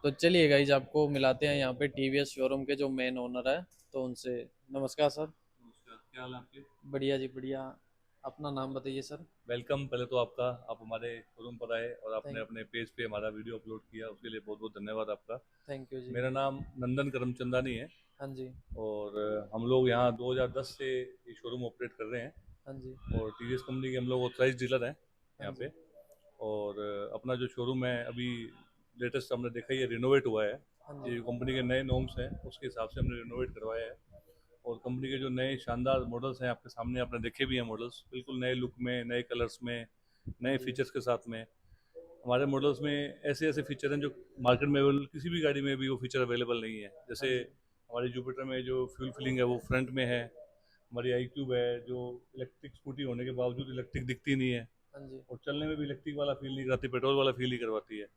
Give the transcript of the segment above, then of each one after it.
तो चलिए गाइज आपको मिलाते हैं यहाँ पे टीवीएस शोरूम के जो मेन ओनर है, तो उनसे। नमस्कार सर। नमस्कार, क्या हाल है आपके? बढ़िया जी बढ़िया। अपना नाम बताइए सर। वेलकम। पहले तो आपका, आप हमारे शोरूम पर आए और आपने थैंक अपने पेज पे हमारा वीडियो अपलोड किया, उसके लिए बहुत बहुत धन्यवाद आपका। थैंक यू जी। मेरा नाम नंदन करमचंदानी है हाँ जी। और हम लोग यहाँ 2010 से ये शोरूम ऑपरेट कर रहे हैं हाँ जी। और टीवीएस कंपनी के हम लोग ऑथराइज डीलर हैं हाँ यहाँ जी। पे। और अपना जो शोरूम है अभी लेटेस्ट हमने देखा, ये रिनोवेट हुआ है। हाँ जी। ये कंपनी के नए नॉर्म्स हैं उसके हिसाब से हमने रिनोवेट करवाया है। और कंपनी के जो नए शानदार मॉडल्स हैं आपके सामने, आपने देखे भी हैं मॉडल्स, बिल्कुल नए लुक में, नए कलर्स में, हाँ नए जी। फीचर्स के साथ में। हमारे मॉडल्स में ऐसे ऐसे फीचर हैं जो मार्केट में अवेलेबल किसी भी गाड़ी में भी वो फीचर अवेलेबल नहीं है। हाँ जैसे जी। हमारी जुपिटर में जो फ्यूल फिलिंग है वो फ्रंट में है। हमारी आई क्यूब है जो इलेक्ट्रिक स्कूटी होने के बावजूद इलेक्ट्रिक दिखती नहीं है हाँ जी। और चलने में भी इलेक्ट्रिक वाला फील नहीं कराती, पेट्रोल वाला फील ही करवाती है।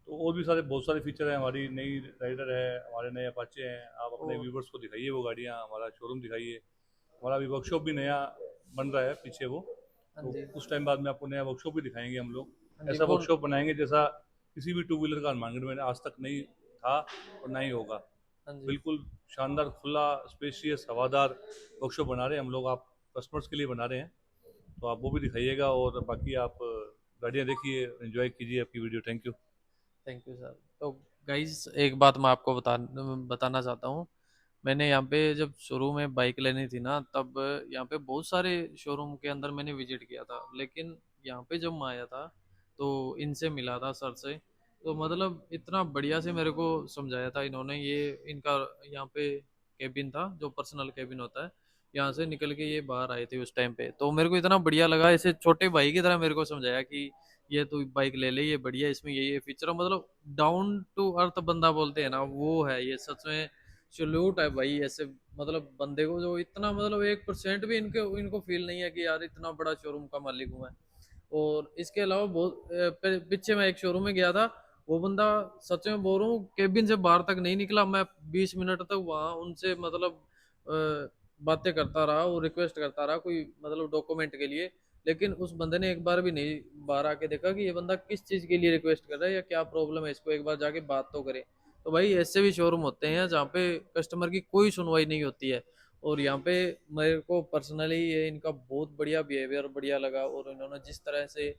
तो और भी सारे बहुत सारे फीचर हैं। हमारी नई राइडर है, हमारे नए अपाचे हैं। आप अपने और व्यूवर्स को दिखाइए वो गाड़ियाँ, हमारा शोरूम दिखाइए। हमारा अभी वर्कशॉप भी नया बन रहा है पीछे वो, हाँ तो जी। कुछ टाइम बाद में आपको नया वर्कशॉप भी दिखाएंगे हम हाँ लोग। जी ऐसा वो। वर्कशॉप बनाएंगे जैसा किसी भी टू व्हीलर का मार्केट में आज तक नहीं था और ना ही होगा। हाँ जी। बिल्कुल शानदार, खुला, स्पेशियस, हवादार वर्कशॉप बना रहे हैं हम लोग, आप कस्टमर्स के लिए बना रहे हैं। तो आप वो भी दिखाइएगा और बाकी आप गाड़ियाँ देखिए, एंजॉय कीजिए आपकी video. Thank you. Thank you sir. तो गाइज एक बात मैं आपको बताना चाहता हूँ। मैंने यहाँ पे जब शुरू में बाइक लेनी थी ना, तब यहाँ पे बहुत सारे शोरूम के अंदर मैंने विजिट किया था, लेकिन यहाँ पे जब मैं आया था तो इनसे मिला था सर से। तो मतलब इतना बढ़िया से मेरे को समझाया था इन्होंने। ये इनका यहाँ पे केबिन था, जो पर्सनल केबिन होता है। यहाँ से निकल के ये बाहर आए थे उस टाइम पे, तो मेरे को इतना बढ़िया लगा। ऐसे छोटे भाई की तरह मेरे को समझाया कि ये तू बाइक ले ले, ये बढ़िया, इसमें ये फीचर है। मतलब डाउन टू अर्थ बंदा बोलते हैं ना, वो है ये सच में। सल्यूट है भाई ऐसे मतलब बंदे को, जो इतना मतलब 1% भी इनके इनको फील नहीं है कि यार इतना बड़ा शोरूम का मालिक हूँ मैं। और इसके अलावा बहुत पीछे मैं एक शोरूम में गया था। वो बंदा, सच में बोल रहा हूँ, केबिन से बाहर तक नहीं निकला। मैं 20 मिनट तक वहां उनसे मतलब बातें करता रहा और रिक्वेस्ट करता रहा कोई मतलब डॉक्यूमेंट के लिए। लेकिन उस बंदे ने एक बार भी नहीं बाहर आके देखा कि ये बंदा किस चीज के लिए रिक्वेस्ट कर रहा है या क्या प्रॉब्लम है, इसको एक बार जाके बात तो करे। तो भाई ऐसे भी शोरूम होते हैं जहाँ पे कस्टमर की कोई सुनवाई नहीं होती है। और यहाँ पे मेरे को पर्सनली ये इनका बहुत बढ़िया बिहेवियर बढ़िया लगा। और इन्होंने जिस तरह से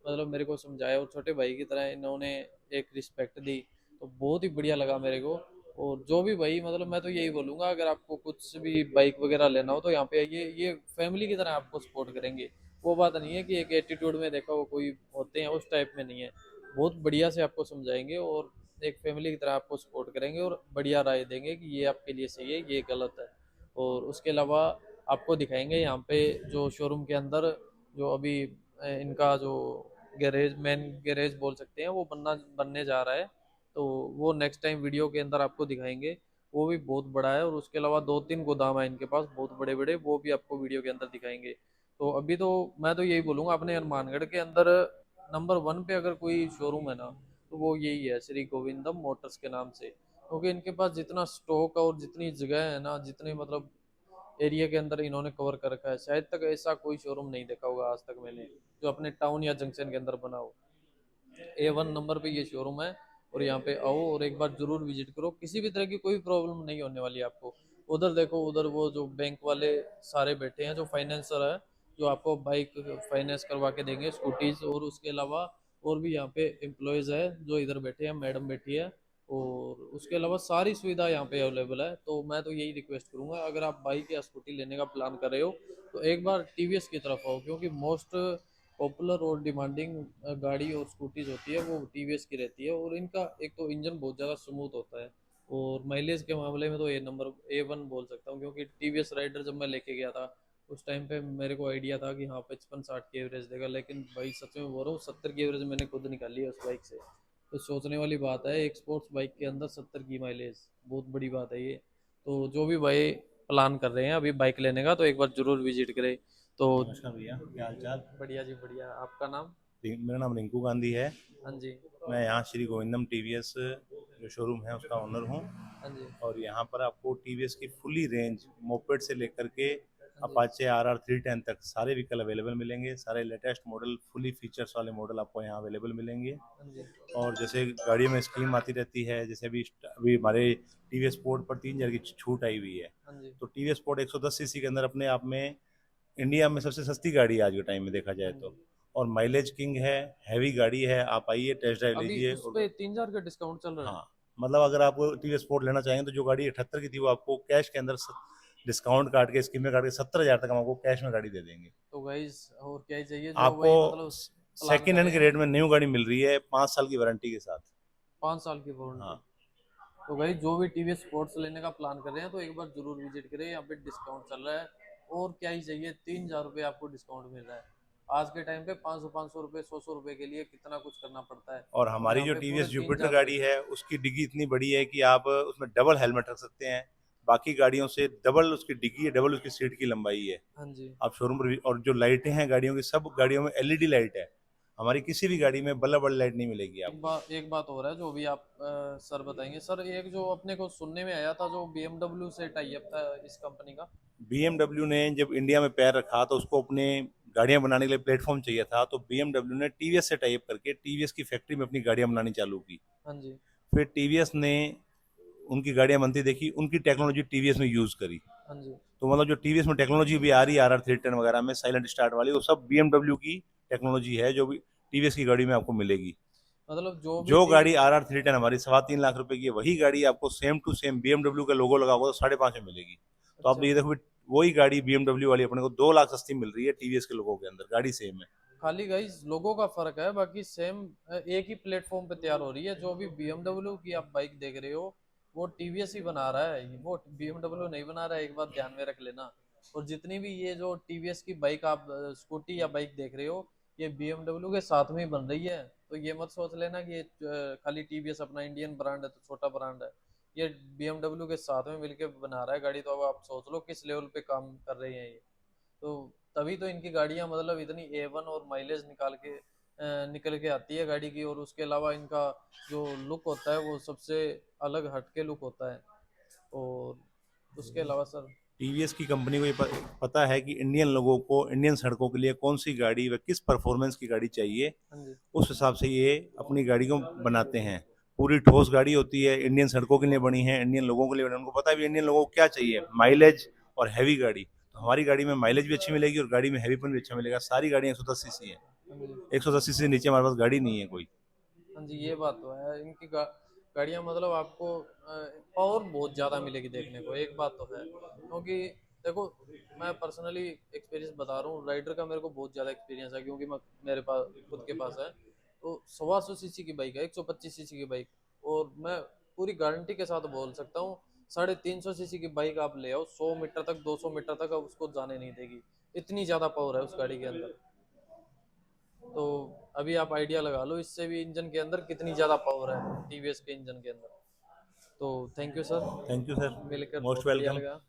मतलब मेरे को समझाया और छोटे भाई की तरह इन्होंने एक रिस्पेक्ट दी, तो बहुत ही बढ़िया लगा मेरे को। और जो भी भाई मतलब मैं तो यही बोलूंगा, अगर आपको कुछ भी बाइक वगैरह लेना हो तो यहाँ पे आइए, ये फैमिली की तरह आपको सपोर्ट करेंगे। वो बात नहीं है कि एक एटीट्यूड में देखा वो कोई होते हैं उस टाइप में नहीं है। बहुत बढ़िया से आपको समझाएंगे और एक फैमिली की तरह आपको सपोर्ट करेंगे और बढ़िया राय देंगे कि ये आपके लिए सही है, ये गलत है। और उसके अलावा आपको दिखाएंगे यहाँ पे जो शोरूम के अंदर जो अभी इनका जो गैरेज, मेन गैरेज बोल सकते हैं, वो बनने जा रहा है। तो वो नेक्स्ट टाइम वीडियो के अंदर आपको दिखाएंगे। वो भी बहुत बड़ा है और उसके अलावा 2-3 गोदाम है इनके पास बहुत बड़े बड़े, वो भी आपको वीडियो के अंदर दिखाएंगे। तो अभी तो मैं तो यही बोलूंगा, अपने हनुमानगढ़ के अंदर नंबर 1 पे अगर कोई शोरूम है ना, तो वो यही है, श्री गोविंदम मोटर्स के नाम से। क्योंकि इनके पास जितना स्टॉक और जितनी जगह है ना, जितने मतलब एरिया के अंदर इन्होंने कवर कर रखा है, शायद तक ऐसा कोई शोरूम नहीं देखा होगा आज तक मैंने, जो अपने टाउन या जंक्शन के अंदर बना हो। A1 नंबर पे ये शोरूम है। और यहाँ पे आओ और एक बार जरूर विजिट करो, किसी भी तरह की कोई प्रॉब्लम नहीं होने वाली आपको। उधर देखो, उधर वो जो बैंक वाले सारे बैठे हैं, जो फाइनेंसर है, जो आपको बाइक फाइनेंस करवा के देंगे, स्कूटीज। और उसके अलावा और भी यहाँ पे एम्प्लॉयज है जो इधर बैठे हैं, मैडम बैठी है। और उसके अलावा सारी सुविधा यहाँ पे अवेलेबल है। तो मैं तो यही रिक्वेस्ट करूंगा, अगर आप बाइक या स्कूटी लेने का प्लान कर रहे हो तो एक बार टीवीएस की तरफ आओ, क्योंकि मोस्ट पॉपुलर और डिमांडिंग गाड़ी और स्कूटीज होती है वो टीवीएस की रहती है। और इनका एक तो इंजन बहुत ज़्यादा स्मूथ होता है। और माइलेज के मामले में तो A1 बोल सकता हूँ, क्योंकि टीवीएस राइडर जब मैं लेके गया था उस टाइम पे मेरे को आइडिया था कि हाँ 55-60 की एवरेज देगा, लेकिन भाई सच में बोल रहा हूँ 70 की एवरेज मैंने खुद निकाली है उस बाइक से। तो सोचने वाली बात है, एक स्पोर्ट्स बाइक के अंदर 70 की माइलेज, बहुत बड़ी बात है ये। तो जो भी भाई प्लान कर रहे हैं अभी बाइक लेने का, तो एक बार जरूर विजिट करें। तो नमस्कार भैया, क्या हाल चाल? बढ़िया जी बढ़िया। आपका नाम? मेरा नाम रिंकू गांधी है। हाँ जी। मैं यहाँ श्री गोविंदम टीवीएस जो शोरूम है उसका ओनर हूँ। हाँ जी। और यहाँ पर आपको टीवीएस की फुली रेंज मोपेड से लेकर के हाँ जी। अपाचे RR 310 तक सारे व्हीकल अवेलेबल मिलेंगे। सारे लेटेस्ट मॉडल फुली फीचर्स वाले मॉडल आपको यहाँ अवेलेबल मिलेंगे। हाँ जी। और जैसे गाड़ियों में स्कीम आती रहती है, जैसे अभी हमारे टीवीएस स्पोर्ट पर 3,000 की छूट आई हुई है। हाँ जी। तो टीवीएस स्पोर्ट 110 सीसी के अंदर अपने आप में इंडिया में सबसे सस्ती गाड़ी है आज के टाइम में देखा जाए हाँ तो। जी। और माइलेज किंग है, हैवी गाड़ी है, आप आइए टेस्ट ड्राइव अभी लीजिए। उस और पे 3,000 का डिस्काउंट चल रहा है। हाँ, मतलब अगर आप टीवीएस स्पोर्ट लेना चाहेंगे तो जो गाड़ी 78 की थी वो आपको कैश के अंदर डिस्काउंट काट के स्कीम में काट के 70,000 तक हम आपको कैश में गाड़ी दे देंगे। तो गाइस और क्या ही चाहिए, जो आपको वही मतलब प्लान सेकेंड कर हैंड रहे के हैं। रेट में न्यू गाड़ी मिल रही है 5 साल की वारंटी के साथ। 5 साल की वारंटी। हाँ। तो भाई जो भी टीवीएस स्पोर्ट्स लेने का प्लान कर रहे हैं तो एक बार जरूर विजिट करें, यहाँ पे डिस्काउंट चल रहा है। और क्या ही चाहिए, 3,000 रुपये आपको डिस्काउंट मिल रहा है। आज के टाइम पे 500 500 रुपये 100 100 रुपये के लिए कितना कुछ करना पड़ता है। और और हमारी यहाँ जो पे टीवीएस पूरे तीन जुपिटर हजार रुपये गाड़ी की। है उसकी डिग्गी इतनी बड़ी है कि आप उसमें डबल हेलमेट रख सकते हैं। बाकी गाड़ियों से डबल उसकी डिग्गी है, डबल उसकी सीट की लंबाई है। हाँ जी। आप शोरूम पर और जो लाइटें हैं गाड़ियों की, सब गाड़ियों में एलईडी लाइट है। हमारी किसी भी गाड़ी में बल्ब वाली लाइट नहीं मिलेगी आपको। एक बात और है जो भी आप सर बताएंगे सर, एक जो अपने को सुनने में आया था जो BMW से टाई अप था इस कंपनी का। बीएमडब्ल्यू ने जब इंडिया में पैर रखा तो उसको अपने गाड़ियां बनाने के लिए प्लेटफॉर्म चाहिए था, तो बीएमडब्ल्यू ने टीवीएस से टाइप करके टीवीएस की फैक्ट्री में अपनी गाड़ियां बनानी चालू की। हाँ जी। फिर टीवीएस ने उनकी गाड़ियां बनती देखी, उनकी टेक्नोलॉजी टीवीएस में यूज करी। हाँ जी। तो मतलब जो टीवीएस में टेक्नोलॉजी भी आ रही है RR 310 वगैरह में साइलेंट स्टार्ट वाली, वो सब बीएमडब्ल्यू की टेक्नोलॉजी है जो भी टीवीएस की गाड़ी में आपको मिलेगी। मतलब जो भी जो गाड़ी टीवीएस। RR 310 हमारी 3.25 लाख रुपए की है, वही गाड़ी आपको सेम टू सेम बीएमडब्ल्यू का लोगो लगा होगा तो 5.5 में मिलेगी। तो आप अच्छा। ये देखो, वही गाड़ी बीएमडब्ल्यू वाली अपने को 2 लाख सस्ती मिल रही है टीवीएस के लोगों के अंदर, गाड़ी सेम है। खाली गाइस लोगों का फर्क है, बाकी सेम एक ही प्लेटफॉर्म पे तैयार हो रही है। जो भी BMW की आप बाइक देख रहे हो वो टीवीएस ही बना रहा है, वो BMW नहीं बना रहा है, एक बात ध्यान में रख लेना। और जितनी भी ये जो टीवीएस की बाइक आप स्कूटी या बाइक देख रहे हो, ये BMW के साथ में ही बन रही है। तो ये मत सोच लेना कि ये खाली टीवीएस अपना इंडियन ब्रांड है तो छोटा ब्रांड है। ये BMW के साथ में मिलके बना रहा है गाड़ी। तो अब आप सोच लो किस लेवल पे काम कर रहे हैं ये। तो तभी तो इनकी गाड़ियां मतलब इतनी A1 और माइलेज निकल के आती है गाड़ी की। और उसके अलावा इनका जो लुक होता है वो सबसे अलग हटके लुक होता है। और उसके अलावा सर। टीवीएस की कंपनी को ये पता है कि इंडियन लोगों को इंडियन सड़कों के लिए कौन सी गाड़ी व किस परफॉर्मेंस की गाड़ी चाहिए। हाँ जी। उस हिसाब से ये अपनी गाड़ी को बनाते हैं। पूरी ठोस गाड़ी होती है, इंडियन सड़कों के लिए बनी है, इंडियन लोगों के लिए बनी है। उनको पता है भी इंडियन लोगों को क्या चाहिए, माइलेज और हैवी गाड़ी। तो हमारी गाड़ी में माइलेज भी अच्छी मिलेगी और गाड़ी में हैवीपन भी अच्छा मिलेगा। सारी गाड़ियाँ 110 सीसी है। हाँ जी। 110 सीसी से नीचे हमारे पास गाड़ी नहीं है कोई। हाँ जी, ये बात तो है। इनकी गाड़ियाँ मतलब आपको पावर बहुत ज़्यादा मिलेगी देखने को, एक बात तो है। क्योंकि देखो, मैं पर्सनली एक्सपीरियंस बता रहा हूँ, राइडर का मेरे को बहुत ज़्यादा एक्सपीरियंस है। क्योंकि मैं मेरे पास खुद के पास है। तो 125 सीसी की बाइक है, 125 सीसी की बाइक। और मैं पूरी गारंटी के साथ बोल सकता हूँ, 350 सीसी की बाइक आप ले आओ, 100 मीटर तक 200 मीटर तक अब उसको जाने नहीं देगी। इतनी ज़्यादा पावर है उस गाड़ी के अंदर। तो अभी आप आइडिया लगा लो इससे भी इंजन के अंदर कितनी ज़्यादा पावर है टीवीएस के इंजन के अंदर। तो thank you sir, thank you sir. मिलकर मोस्ट बहुत बढ़िया वेलकम। लगा।